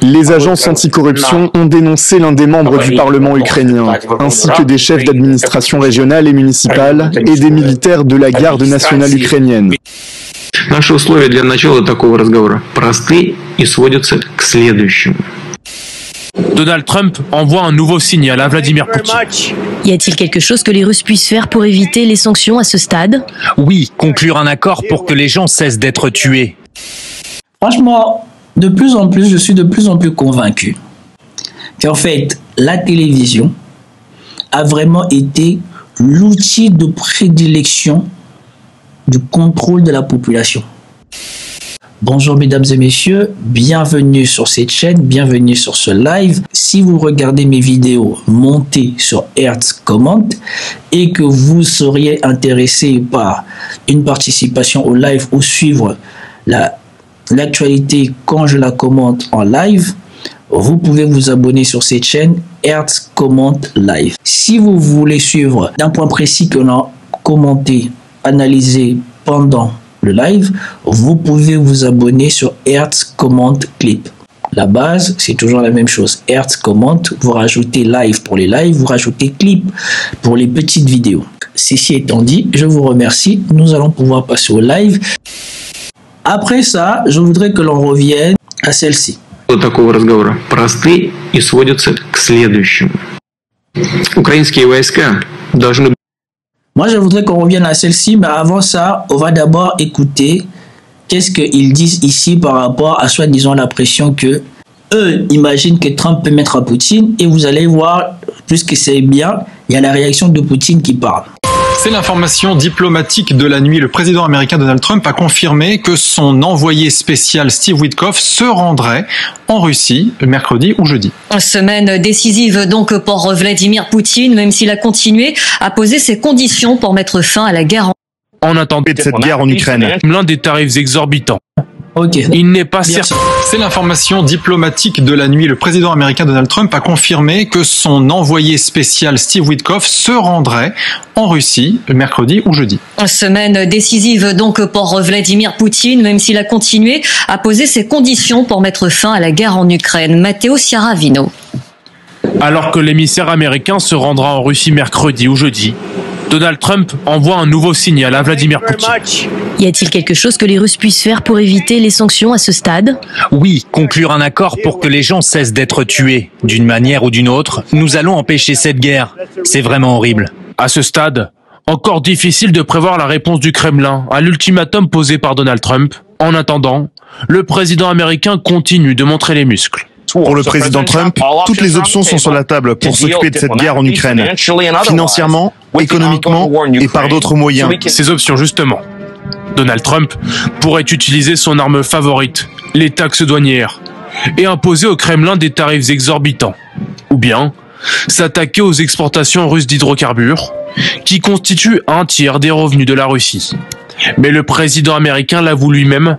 Les agences anticorruption ont dénoncé l'un des membres du Parlement ukrainien, ainsi que des chefs d'administration régionale et municipale et des militaires de la garde nationale ukrainienne. Наши условия для начала такого разговора просты и сводятся к следующему. Donald Trump envoie un nouveau signal à Vladimir Poutine. Y a-t-il quelque chose que les Russes puissent faire pour éviter les sanctions à ce stade? Oui, conclure un accord pour que les gens cessent d'être tués. Franchement, de plus en plus, je suis de plus en plus convaincu qu'en fait, la télévision a vraiment été l'outil de prédilection du contrôle de la population. Bonjour mesdames et messieurs, bienvenue sur cette chaîne, bienvenue sur ce live. Si vous regardez mes vidéos montées sur Hertz Comment et que vous seriez intéressé par une participation au live ou suivre l'actualité quand je la commente en live, vous pouvez vous abonner sur cette chaîne Hertz Comment Live. Si vous voulez suivre d'un point précis que l'on a commenté, analysé pendant le live, vous pouvez vous abonner sur Hertz Comment Clip. La base, c'est toujours la même chose. Hertz Comment, vous rajoutez live pour les lives, vous rajoutez clip pour les petites vidéos. Ceci étant dit, je vous remercie. Nous allons pouvoir passer au live. Après ça, je voudrais que l'on revienne à celle-ci. Такого разговора просты и сводятся к следующему. Украинские войска должны. Moi, je voudrais qu'on revienne à celle-ci, mais avant ça, on va d'abord écouter qu'est-ce qu'ils disent ici par rapport à soi-disant la pression que eux imaginent que Trump peut mettre à Poutine. Et vous allez voir, puisque c'est bien, il y a la réaction de Poutine qui parle. C'est l'information diplomatique de la nuit. Le président américain Donald Trump a confirmé que son envoyé spécial Steve Witkoff se rendrait en Russie mercredi ou jeudi. Semaine décisive donc pour Vladimir Poutine, même s'il a continué à poser ses conditions pour mettre fin à la guerre. En attendant De cette guerre en Ukraine. l'un des tarifs exorbitants. Ok. Il n'est pas certain. C'est l'information diplomatique de la nuit. Le président américain Donald Trump a confirmé que son envoyé spécial Steve Witkoff se rendrait en Russie mercredi ou jeudi. Semaine décisive donc pour Vladimir Poutine, même s'il a continué à poser ses conditions pour mettre fin à la guerre en Ukraine. Matteo Schiaravino. Alors que l'émissaire américain se rendra en Russie mercredi ou jeudi, Donald Trump envoie un nouveau signal à Vladimir Poutine. Y a-t-il quelque chose que les Russes puissent faire pour éviter les sanctions à ce stade? Oui, conclure un accord pour que les gens cessent d'être tués. D'une manière ou d'une autre, nous allons empêcher cette guerre. C'est vraiment horrible. À ce stade, encore difficile de prévoir la réponse du Kremlin à l'ultimatum posé par Donald Trump. En attendant, le président américain continue de montrer les muscles. Pour le président Trump, toutes les options sont sur la table pour s'occuper de cette guerre en Ukraine, financièrement, économiquement et par d'autres moyens. Ces options, justement. Donald Trump pourrait utiliser son arme favorite, les taxes douanières, et imposer au Kremlin des tarifs exorbitants. Ou bien s'attaquer aux exportations russes d'hydrocarbures, qui constituent un tiers des revenus de la Russie. Mais le président américain l'avoue lui-même,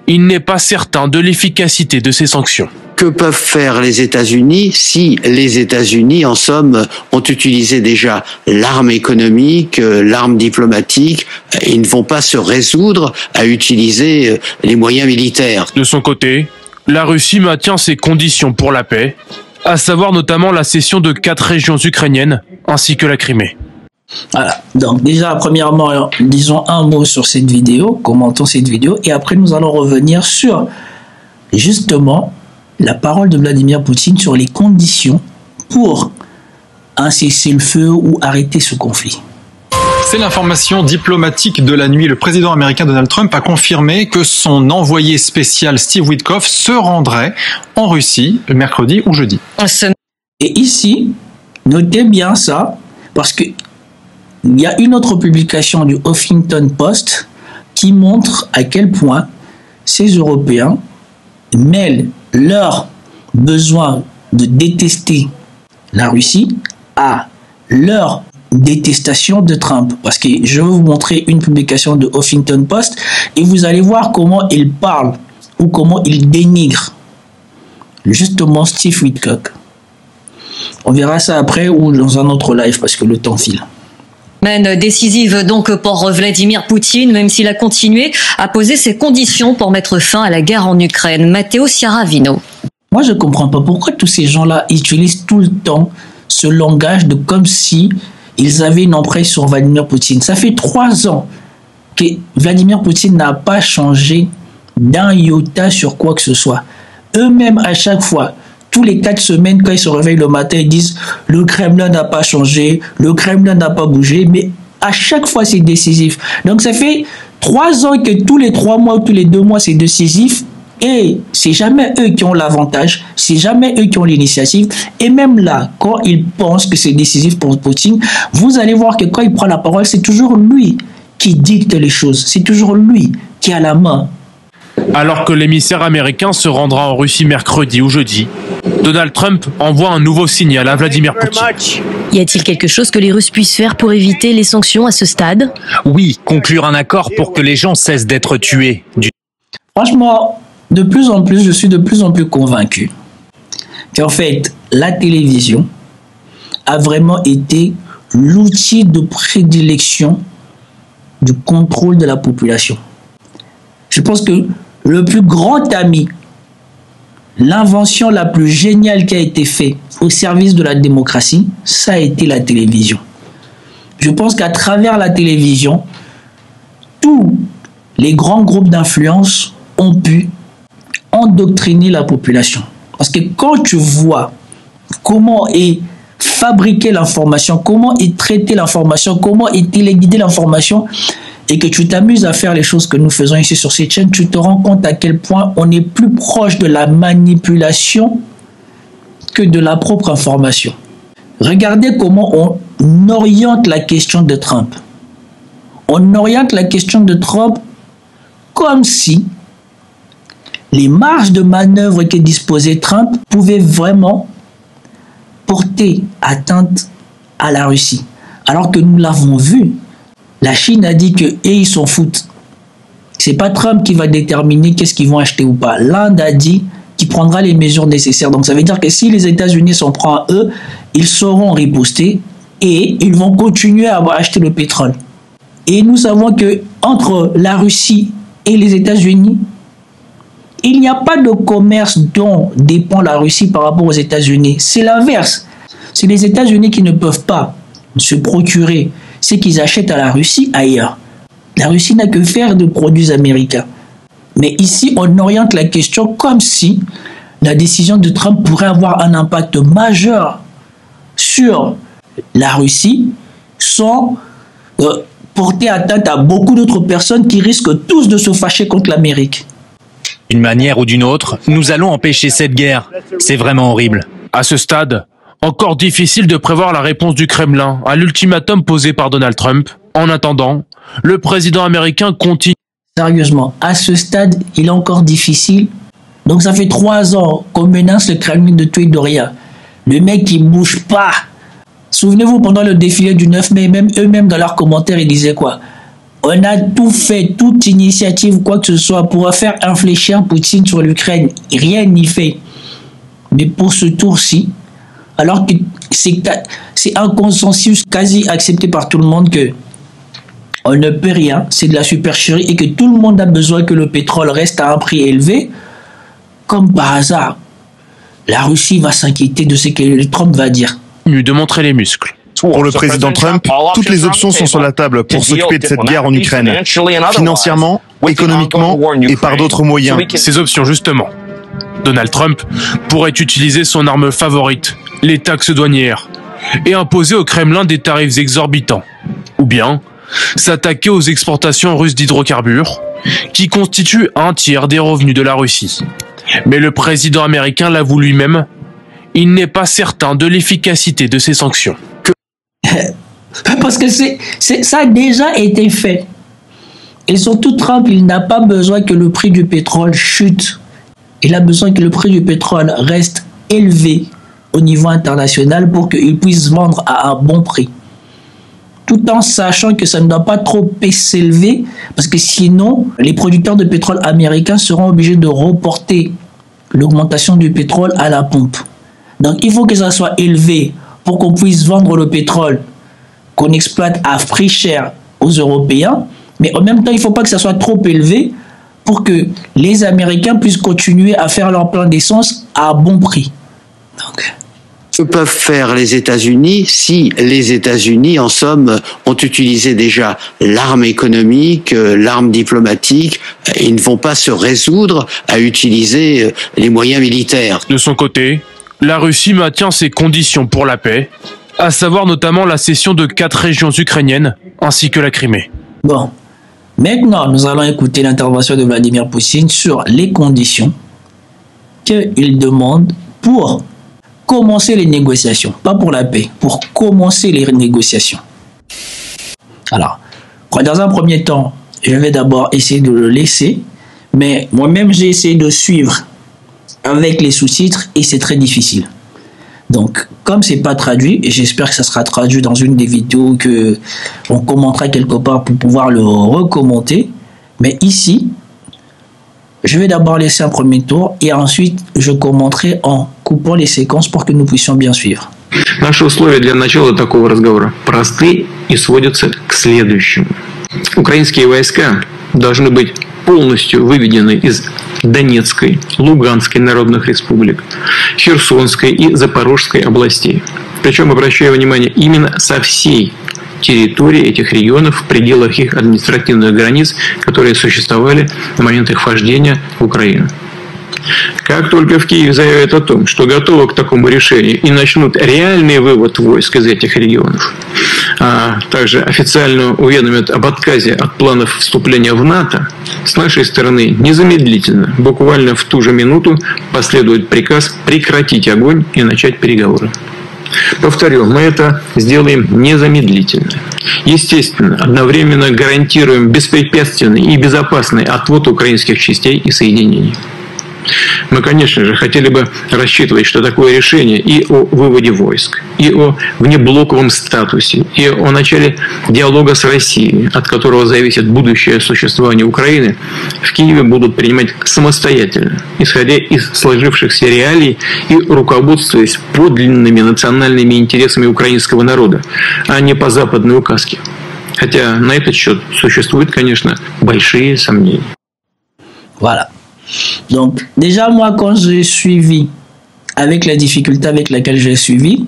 il n'est pas certain de l'efficacité de ces sanctions. Que peuvent faire les États-Unis si les États-Unis, en somme, ont utilisé déjà l'arme économique, l'arme diplomatique, ils ne vont pas se résoudre à utiliser les moyens militaires. De son côté, la Russie maintient ses conditions pour la paix, à savoir notamment la cession de 4 régions ukrainiennes, ainsi que la Crimée. Voilà. Donc déjà, premièrement, disons un mot sur cette vidéo, commentons cette vidéo, et après nous allons revenir sur justement la parole de Vladimir Poutine sur les conditions pour un cessez-le-feu ou arrêter ce conflit. C'est l'information diplomatique de la nuit. Le président américain Donald Trump a confirmé que son envoyé spécial Steve Witkoff se rendrait en Russie mercredi ou jeudi. Et ici, notez bien ça, parce que il y a une autre publication du Huffington Post qui montre à quel point ces Européens mêlent leur besoin de détester la Russie à leur détestation de Trump. Parce que je vais vous montrer une publication de Huffington Post et vous allez voir comment ils parlent ou comment ils dénigrent justement Steve Witkoff. On verra ça après ou dans un autre live parce que le temps file. Semaine décisive donc pour Vladimir Poutine, même s'il a continué à poser ses conditions pour mettre fin à la guerre en Ukraine. Matteo Sciaravino. Moi, je ne comprends pas pourquoi tous ces gens-là utilisent tout le temps ce langage de comme si ils avaient une emprise sur Vladimir Poutine. Ça fait 3 ans que Vladimir Poutine n'a pas changé d'un iota sur quoi que ce soit. Eux-mêmes, à chaque fois, tous les 4 semaines, quand ils se réveillent le matin, ils disent « le Kremlin n'a pas changé, le Kremlin n'a pas bougé », mais à chaque fois, c'est décisif. Donc, ça fait 3 ans que tous les 3 mois ou tous les 2 mois, c'est décisif. Et c'est jamais eux qui ont l'avantage, c'est jamais eux qui ont l'initiative. Et même là, quand ils pensent que c'est décisif pour Poutine, vous allez voir que quand il prend la parole, c'est toujours lui qui dicte les choses. C'est toujours lui qui a la main. Alors que l'émissaire américain se rendra en Russie mercredi ou jeudi, Donald Trump envoie un nouveau signal à Vladimir Poutine. Y a-t-il quelque chose que les Russes puissent faire pour éviter les sanctions à ce stade? Oui, conclure un accord pour que les gens cessent d'être tués. Franchement, de plus en plus, je suis de plus en plus convaincu qu'en fait, la télévision a vraiment été l'outil de prédilection du contrôle de la population. Je pense que le plus grand ami, l'invention la plus géniale qui a été faite au service de la démocratie, ça a été la télévision. Je pense qu'à travers la télévision, tous les grands groupes d'influence ont pu endoctriner la population. Parce que quand tu vois comment est fabriquée l'information, comment est traitée l'information, comment est téléguidée l'information, et que tu t'amuses à faire les choses que nous faisons ici sur cette chaîne, tu te rends compte à quel point on est plus proche de la manipulation que de la propre information. Regardez comment on oriente la question de Trump. On oriente la question de Trump comme si les marges de manœuvre que disposait Trump pouvaient vraiment porter atteinte à la Russie. Alors que nous l'avons vu, la Chine a dit que ils s'en foutent. C'est pas Trump qui va déterminer qu'est-ce qu'ils vont acheter ou pas. L'Inde a dit qu'il prendra les mesures nécessaires. Donc ça veut dire que si les États-Unis s'en prennent à eux, ils sauront riposter et ils vont continuer à acheter le pétrole. Et nous savons que entre la Russie et les États-Unis, il n'y a pas de commerce dont dépend la Russie par rapport aux États-Unis. C'est l'inverse. C'est les États-Unis qui ne peuvent pas se procurer ce qu'ils achètent à la Russie ailleurs. La Russie n'a que faire de produits américains. Mais ici, on oriente la question comme si la décision de Trump pourrait avoir un impact majeur sur la Russie sans porter atteinte à beaucoup d'autres personnes qui risquent tous de se fâcher contre l'Amérique. D'une manière ou d'une autre, nous allons empêcher cette guerre. C'est vraiment horrible. À ce stade, encore difficile de prévoir la réponse du Kremlin à l'ultimatum posé par Donald Trump. En attendant, le président américain continue. Sérieusement, à ce stade, il est encore difficile. Donc ça fait 3 ans qu'on menace le Kremlin de tout et de rien. Le mec qui bouge pas. Souvenez-vous, pendant le défilé du 9 mai, même eux-mêmes dans leurs commentaires, ils disaient quoi? On a tout fait, toute initiative, quoi que ce soit, pour faire infléchir Poutine sur l'Ukraine. Rien n'y fait. Mais pour ce tour-ci, alors que c'est un consensus quasi accepté par tout le monde que on ne peut rien, c'est de la supercherie et que tout le monde a besoin que le pétrole reste à un prix élevé, comme par hasard, la Russie va s'inquiéter de ce que Trump va dire. De montrer les muscles. Pour le président Trump, toutes les options sont sur la table pour s'occuper de cette guerre en Ukraine, financièrement, économiquement et par d'autres moyens. Ces options, justement. Donald Trump pourrait utiliser son arme favorite, les taxes douanières, et imposer au Kremlin des tarifs exorbitants. Ou bien s'attaquer aux exportations russes d'hydrocarbures, qui constituent un tiers des revenus de la Russie. Mais le président américain l'avoue lui-même, il n'est pas certain de l'efficacité de ces sanctions. Parce que ça a déjà été fait. Et surtout, Trump, il n'a pas besoin que le prix du pétrole chute. Il a besoin que le prix du pétrole reste élevé au niveau international pour qu'il puisse vendre à un bon prix. Tout en sachant que ça ne doit pas trop s'élever, parce que sinon, les producteurs de pétrole américains seront obligés de reporter l'augmentation du pétrole à la pompe. Donc, il faut que ça soit élevé pour qu'on puisse vendre le pétrole qu'on exploite à prix cher aux Européens, mais en même temps, il ne faut pas que ça soit trop élevé pour que les Américains puissent continuer à faire leur plein d'essence à bon prix. Donc, que peuvent faire les États-Unis si les États-Unis, en somme, ont utilisé déjà l'arme économique, l'arme diplomatique, et ne vont pas se résoudre à utiliser les moyens militaires. De son côté, la Russie maintient ses conditions pour la paix, à savoir notamment la cession de 4 régions ukrainiennes, ainsi que la Crimée. Bon, maintenant nous allons écouter l'intervention de Vladimir Poutine sur les conditions qu'il demande pour commencer les négociations, pas pour la paix, pour commencer les négociations. Alors, dans un premier temps, je vais d'abord essayer de le laisser, mais moi-même j'ai essayé de suivre avec les sous-titres et c'est très difficile. Donc, comme c'est pas traduit, et j'espère que ça sera traduit dans une des vidéos que on commentera quelque part pour pouvoir le recommenter, mais ici, je vais d'abord laisser un premier tour et ensuite je commenterai en coupant les séquences pour que nous puissions bien suivre. Наши условия для начала такого разговора просты и сводятся к следующему. Украинские войска должны быть полностью выведены из Донецкой, Луганской народных республик, Херсонской и Запорожской областей. Причем, обращаю внимание, именно со всей территории этих регионов в пределах их административных границ, которые существовали на момент их вхождения в Украину. Как только в Киеве заявят о том, что готовы к такому решению и начнут реальный вывод войск из этих регионов, а также официально уведомят об отказе от планов вступления в НАТО, с нашей стороны незамедлительно, буквально в ту же минуту, последует приказ прекратить огонь и начать переговоры. Повторю, мы это сделаем незамедлительно. Естественно, одновременно гарантируем беспрепятственный и безопасный отвод украинских частей и соединений. Мы, конечно же, хотели бы рассчитывать, что такое решение и о выводе войск, и о внеблоковом статусе, и о начале диалога с Россией, от которого зависит будущее существование Украины, в Киеве будут принимать самостоятельно, исходя из сложившихся реалий и руководствуясь подлинными национальными интересами украинского народа, а не по западной указке. Хотя на этот счет существуют, конечно, большие сомнения. Voilà. Donc, déjà, moi, quand j'ai suivi, avec la difficulté avec laquelle j'ai suivi,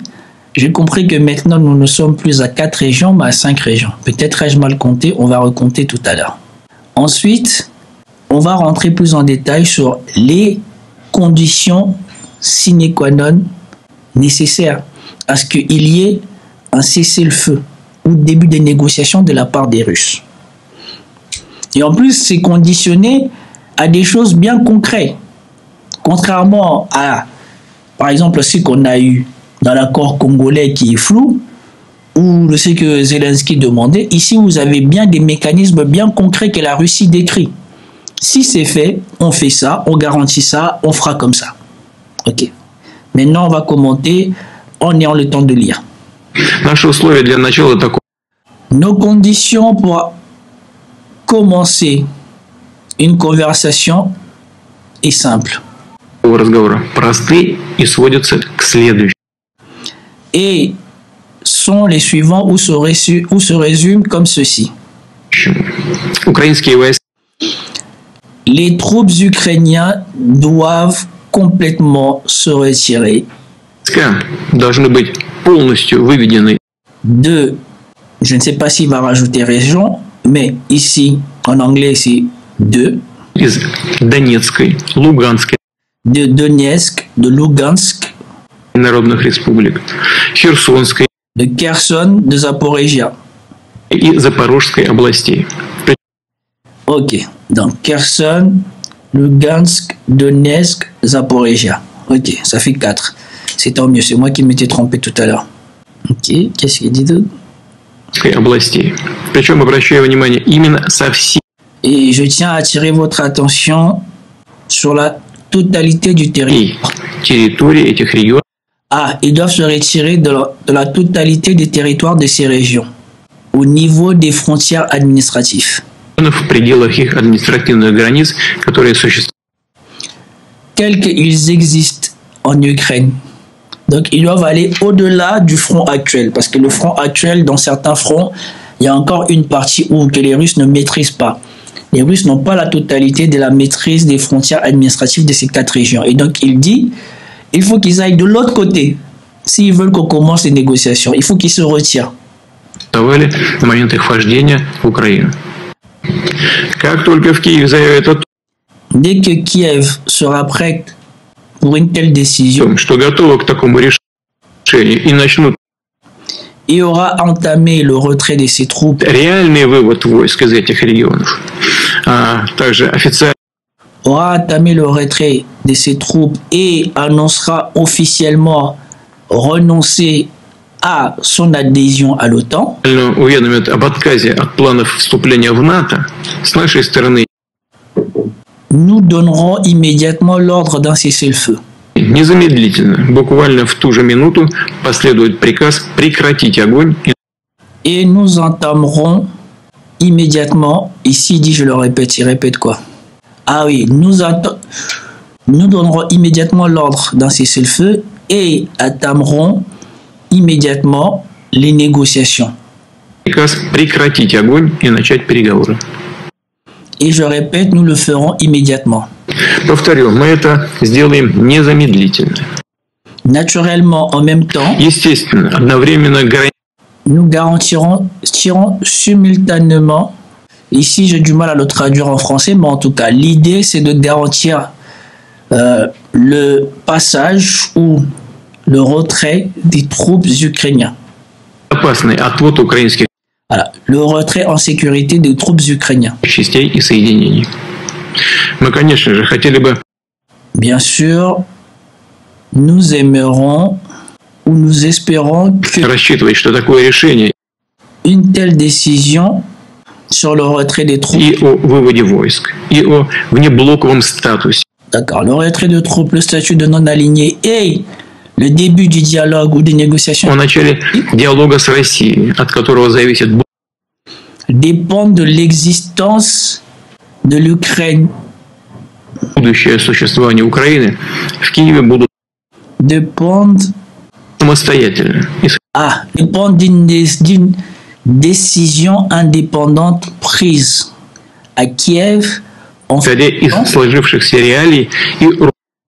j'ai compris que maintenant, nous ne sommes plus à 4 régions, mais à 5 régions. Peut-être ai-je mal compté, on va recompter tout à l'heure. Ensuite, on va rentrer plus en détail sur les conditions sine qua non nécessaires à ce qu'il y ait un cessez-le-feu ou début des négociations de la part des Russes. Et en plus, c'est conditionné à des choses bien concrètes. Contrairement à, par exemple, ce qu'on a eu dans l'accord congolais qui est flou, ou ce que Zelensky demandait, ici vous avez bien des mécanismes bien concrets que la Russie décrit. Si c'est fait, on fait ça, on garantit ça, on fera comme ça. Ok. Maintenant, on va commenter en ayant le temps de lire. Nos conditions pour commencer une conversation est simple. Et sont les suivants ou se résument comme ceci. Les troupes ukrainiennes doivent complètement se retirer de, je ne sais pas s'il va rajouter région, mais ici en anglais c'est de Донецкой, Луганской, de Donetsk, de Lugansk, народных республик, Херсонской de Kherson, de Zaporizhia и Запорожской областей. Ok, donc Kherson, Lugansk, Donetsk, Zaporizhia. Ok, ça fait 4. C'est tant mieux, c'est moi qui m'étais trompé tout à l'heure. Ok, qu'est-ce qu'il dit d'autre? Областей. Причем, обращаю внимание, именно со всей. Et je tiens à attirer votre attention sur la totalité du territoire. Ah, ils doivent se retirer de la totalité des territoires de ces régions, au niveau des frontières administratives. Tels qu'ils existent en Ukraine Donc, ils doivent aller au-delà du front actuel. Parce que le front actuel, dans certains fronts, il y a encore une partie que les Russes ne maîtrisent pas. Les Russes n'ont pas la totalité de la maîtrise des frontières administratives de ces 4 régions. Et donc, il dit, il faut qu'ils aillent de l'autre côté. S'ils veulent qu'on commence les négociations, il faut qu'ils se retirent. На момент их вхождения в Украину. Как только в Киеве заявят о Dès que Kiev sera prête pour une telle décision, том, что готовы к такому решению и начнут et aura entamé le retrait de ses troupes, реальный вывод войск из этих регионов, а также официально aura entamé le retrait de ses troupes et annoncera officiellement renoncer à son adhésion à l'OTAN, уведомят об отказе от планов вступления в НАТО, с нашей стороны nous donnerons immédiatement l'ordre d'un cessez-le-feu. незамедлительно, буквально в ту же минуту, последует приказ прекратить огонь. Et nous entamerons immédiatement, ici dit, je le répète, il répète quoi? Ah oui, nous donnerons immédiatement l'ordre d'un cessez-le-feu et entamerons immédiatement les négociations. Приказ прекратить огонь и начать переговоры. Et je répète, nous le ferons immédiatement. Повторю, мы это сделаем незамедлительно. Naturellement, en même temps, Естественно, одновременно nous garantirons simultanément, ici j'ai du mal à le traduire en français, mais en tout cas, l'idée c'est de garantir le passage ou le retrait des troupes ukrainiennes. опасный отвод украинских Voilà, le retrait en sécurité des troupes ukrainiennes. частей и соединений. Мы, конечно же, хотели бы Bien sûr, nous aimerons ou nous espérons que рассчитывать, что такое решение une telle décision sur le retrait des troupes, и о выводе войск, и о внеблоковом статусе, d'accord, le retrait de troupes, le statut de non-aligné et le début du dialogue ou des négociations о начале диалога с Россией, от которого зависит dépendent de l'existence de l'Ukraine, будущее существование Украины, в Киеве будут dépendent самостоятельно. dépendent d'une décision indépendante prise à Kiev en Исходя из сложившихся реалий и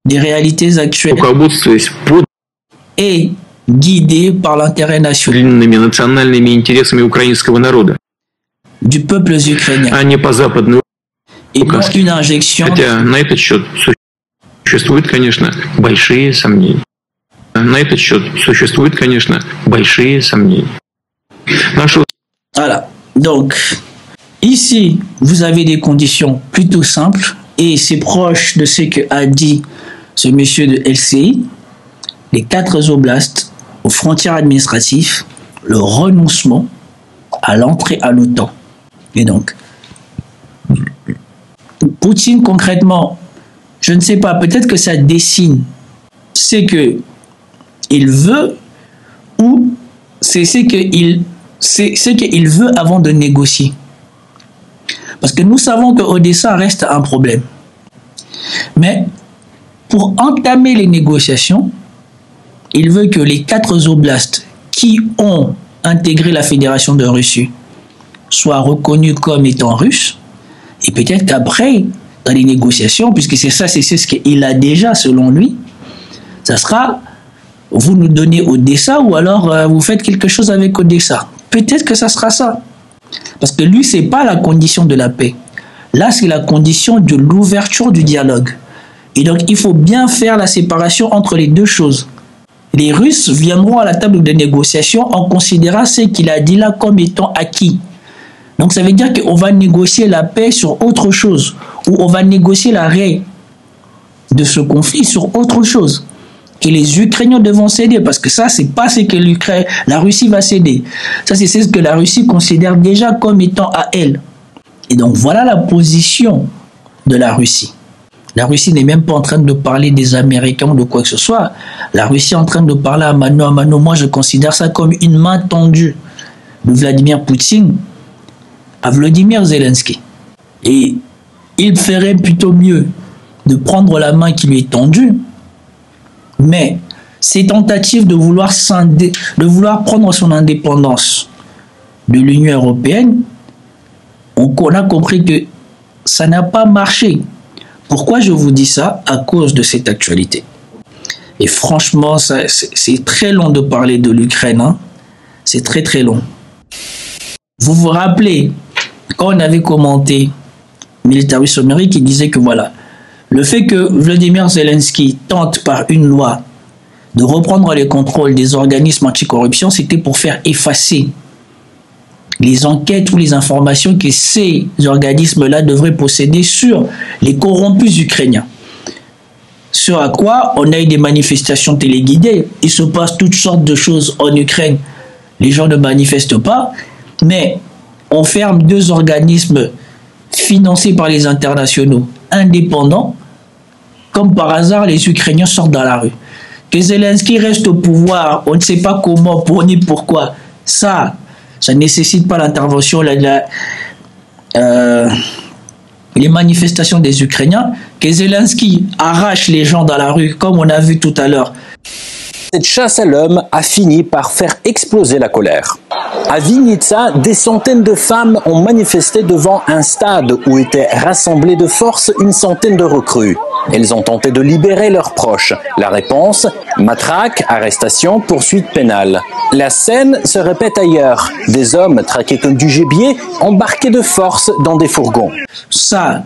des réalités actuelles руководствуясь et guidée par l'intérêt national подлинными национальными интересами украинского народа, du peuple ukrainien а не по западной et non une injection Хотя на этот счет существуют, конечно, большие сомнения. На этот счет существуют, конечно, большие сомнения. Voilà. Donc, ici, vous avez des conditions plutôt simples et c'est proche de ce que a dit ce monsieur de LCI. Les 4 oblasts aux frontières administratives, le renoncement à l'entrée à l'OTAN. Et donc, Poutine, concrètement, je ne sais pas, peut-être que ça dessine ce qu'il veut ou c'est ce qu'il veut avant de négocier. Parce que nous savons que Odessa reste un problème. Mais pour entamer les négociations, il veut que les 4 oblasts qui ont intégré la Fédération de Russie soient reconnus comme étant russes. Et peut-être qu'après, dans les négociations, puisque c'est ce qu'il a déjà selon lui, ça sera, vous nous donnez Odessa ou alors vous faites quelque chose avec Odessa. Peut-être que ça sera ça. Parce que lui, ce n'est pas la condition de la paix. Là, c'est la condition de l'ouverture du dialogue. Et donc, il faut bien faire la séparation entre les deux choses. Les Russes viendront à la table de négociation en considérant ce qu'il a dit là comme étant acquis. Donc, ça veut dire qu'on va négocier la paix sur autre chose. Ou on va négocier l'arrêt de ce conflit sur autre chose. Que les Ukrainiens devront céder. Parce que ça, c'est pas ce que la Russie va céder. Ça, c'est ce que la Russie considère déjà comme étant à elle. Et donc, voilà la position de la Russie. La Russie n'est même pas en train de parler des Américains ou de quoi que ce soit. La Russie est en train de parler à mano à mano. Moi, je considère ça comme une main tendue de Vladimir Poutine à Volodymyr Zelensky. Et il ferait plutôt mieux de prendre la main qui lui est tendue, mais ces tentatives de vouloir prendre son indépendance de l'Union européenne, on a compris que ça n'a pas marché. Pourquoi je vous dis ça? À cause de cette actualité. Et franchement, c'est très long de parler de l'Ukraine. Hein? C'est très très long. Vous vous rappelez, quand on avait commenté Military Summary qui disait que voilà, le fait que Vladimir Zelensky tente par une loi de reprendre les contrôles des organismes anticorruption, c'était pour faire effacer les enquêtes ou les informations que ces organismes-là devraient posséder sur les corrompus ukrainiens. Sur à quoi on a eu des manifestations téléguidées. Il se passe toutes sortes de choses en Ukraine. Les gens ne manifestent pas, mais on ferme 2 organismes financés par les internationaux indépendants. Comme par hasard, les Ukrainiens sortent dans la rue. Que Zelensky reste au pouvoir, on ne sait pas comment, pour ni pourquoi. Ça ne nécessite pas l'intervention, les manifestations des Ukrainiens. Que Zelensky arrache les gens dans la rue, comme on a vu tout à l'heure. Cette chasse à l'homme a fini par faire exploser la colère. À Vinnytsia, des centaines de femmes ont manifesté devant un stade où étaient rassemblés de force une centaine de recrues. Elles ont tenté de libérer leurs proches. La réponse, matraque, arrestation, poursuite pénale. La scène se répète ailleurs. Des hommes traqués comme du gibier, embarqués de force dans des fourgons. Ça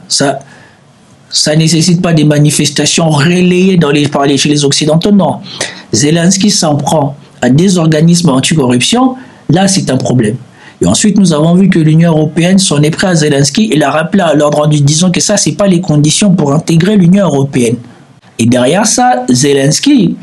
nécessite pas des manifestations relayées chez les Occidentaux, non. Zelensky s'en prend à des organismes anticorruption, là c'est un problème. Et ensuite nous avons vu que l'Union européenne s'en est pris à Zelensky et l'a rappelé à l'ordre du disant que ça c'est pas les conditions pour intégrer l'Union européenne. Et derrière ça, Zelensky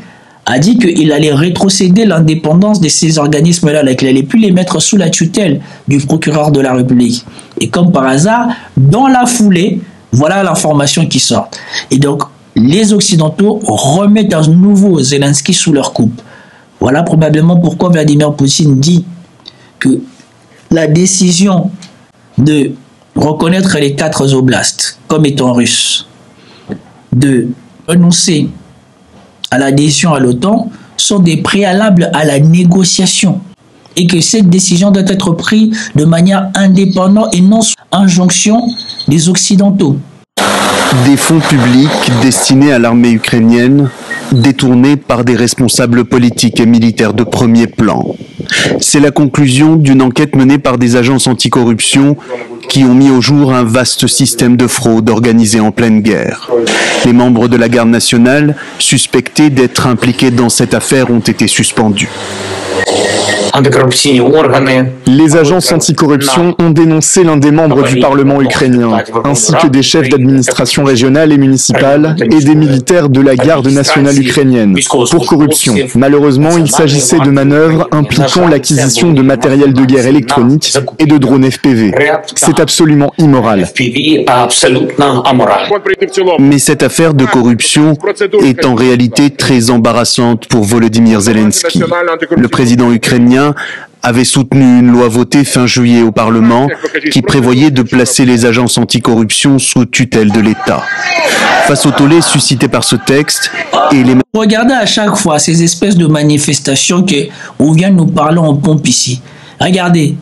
a dit qu'il allait rétrocéder l'indépendance de ces organismes-là, qu'il n'allait plus les mettre sous la tutelle du procureur de la République. Et comme par hasard, dans la foulée, voilà l'information qui sort. Et donc, les Occidentaux remettent à nouveau Zelensky sous leur coupe. Voilà probablement pourquoi Vladimir Poutine dit que la décision de reconnaître les 4 oblasts comme étant russes, de renoncer à l'adhésion à l'OTAN, sont des préalables à la négociation. Et que cette décision doit être prise de manière indépendante et non sous injonction des Occidentaux. Des fonds publics destinés à l'armée ukrainienne, détournés par des responsables politiques et militaires de premier plan. C'est la conclusion d'une enquête menée par des agences anticorruption qui ont mis au jour un vaste système de fraude organisé en pleine guerre. Les membres de la garde nationale, suspectés d'être impliqués dans cette affaire, ont été suspendus. Les agences anticorruption ont dénoncé l'un des membres du Parlement ukrainien, ainsi que des chefs d'administration régionale et municipale et des militaires de la garde nationale ukrainienne, pour corruption. Malheureusement, il s'agissait de manœuvres impliquant l'acquisition de matériel de guerre électronique et de drones FPV. C'est absolument immoral. Mais cette affaire de corruption est en réalité très embarrassante pour Volodymyr Zelensky. Le président ukrainien avait soutenu une loi votée fin juillet au Parlement qui prévoyait de placer les agences anticorruption sous tutelle de l'État. Face au tollé suscité par ce texte et les... Regardez à chaque fois ces espèces de manifestations qu'on vient nous parler en pompe ici. Regardez,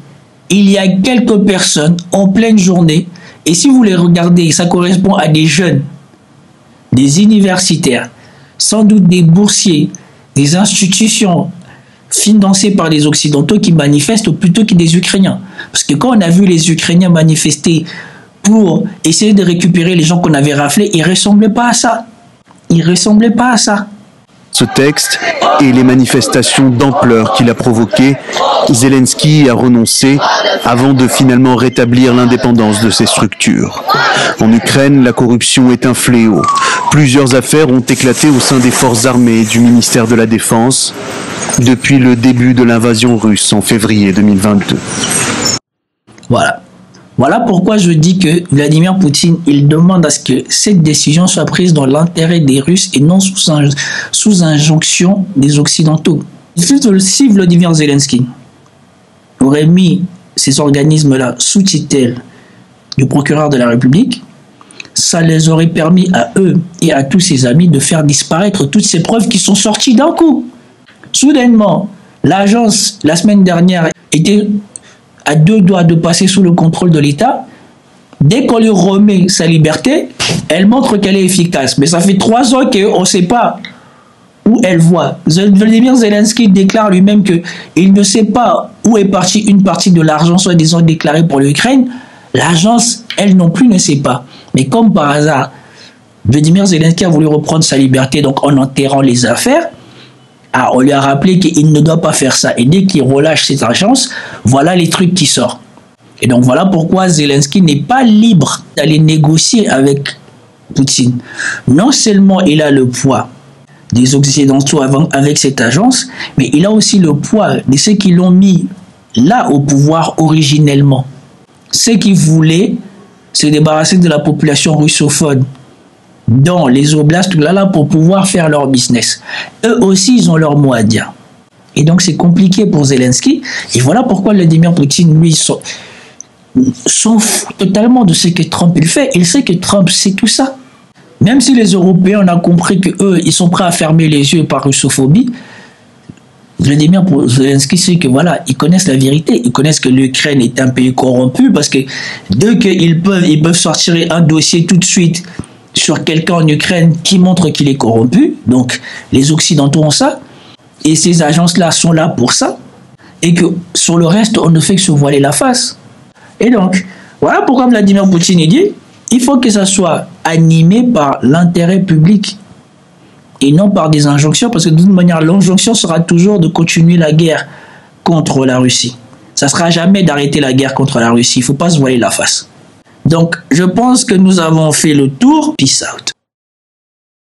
il y a quelques personnes en pleine journée et si vous les regardez, ça correspond à des jeunes, des universitaires, sans doute des boursiers, des institutions financés par les Occidentaux qui manifestent plutôt que des Ukrainiens. Parce que quand on a vu les Ukrainiens manifester pour essayer de récupérer les gens qu'on avait raflés, ils ne ressemblaient pas à ça. Ils ne ressemblaient pas à ça. Ce texte et les manifestations d'ampleur qu'il a provoquées, Zelensky a renoncé avant de finalement rétablir l'indépendance de ces structures. En Ukraine, la corruption est un fléau. Plusieurs affaires ont éclaté au sein des forces armées et du ministère de la Défense depuis le début de l'invasion russe en février 2022. Voilà. Voilà pourquoi je dis que Vladimir Poutine, il demande à ce que cette décision soit prise dans l'intérêt des Russes et non sous injonction des Occidentaux. Si Vladimir Zelensky aurait mis ces organismes-là sous tutelle du procureur de la République, ça les aurait permis à eux et à tous ses amis de faire disparaître toutes ces preuves qui sont sorties d'un coup. Soudainement, l'agence, la semaine dernière, était à 2 doigts de passer sous le contrôle de l'État. Dès qu'on lui remet sa liberté, elle montre qu'elle est efficace. Mais ça fait 3 ans qu'on ne sait pas où elle voit. Volodymyr Zelensky déclare lui-même qu'il ne sait pas où est partie une partie de l'argent soi-disant déclaré pour l'Ukraine. L'agence, elle non plus, ne sait pas. Mais comme par hasard, Volodymyr Zelensky a voulu reprendre sa liberté donc en enterrant les affaires. On lui a rappelé qu'il ne doit pas faire ça. Et dès qu'il relâche cette agence, voilà les trucs qui sortent. Et donc voilà pourquoi Zelensky n'est pas libre d'aller négocier avec Poutine. Non seulement il a le poids des Occidentaux avec cette agence, mais il a aussi le poids de ceux qui l'ont mis là au pouvoir originellement. Ceux qui voulaient se débarrasser de la population russophone dans les oblasts là pour pouvoir faire leur business. Eux aussi, ils ont leur mot à dire. Et donc, c'est compliqué pour Zelensky. Et voilà pourquoi Vladimir Poutine, lui, s'en fout totalement de ce que Trump il fait. Il sait que Trump, c'est tout ça. Même si les Européens, on a compris qu'eux, ils sont prêts à fermer les yeux par russophobie, Vladimir Zelensky sait que voilà, ils connaissent la vérité. Ils connaissent que l'Ukraine est un pays corrompu parce que dès qu'ils peuvent sortir un dossier tout de suite sur quelqu'un en Ukraine qui montre qu'il est corrompu. Donc, les Occidentaux ont ça. Et ces agences-là sont là pour ça. Et que sur le reste, on ne fait que se voiler la face. Et donc, voilà pourquoi Vladimir Poutine dit il faut que ça soit animé par l'intérêt public et non par des injonctions, parce que de toute manière, l'injonction sera toujours de continuer la guerre contre la Russie. Ça ne sera jamais d'arrêter la guerre contre la Russie. Il ne faut pas se voiler la face. Donc, je pense que nous avons fait le tour. Peace out.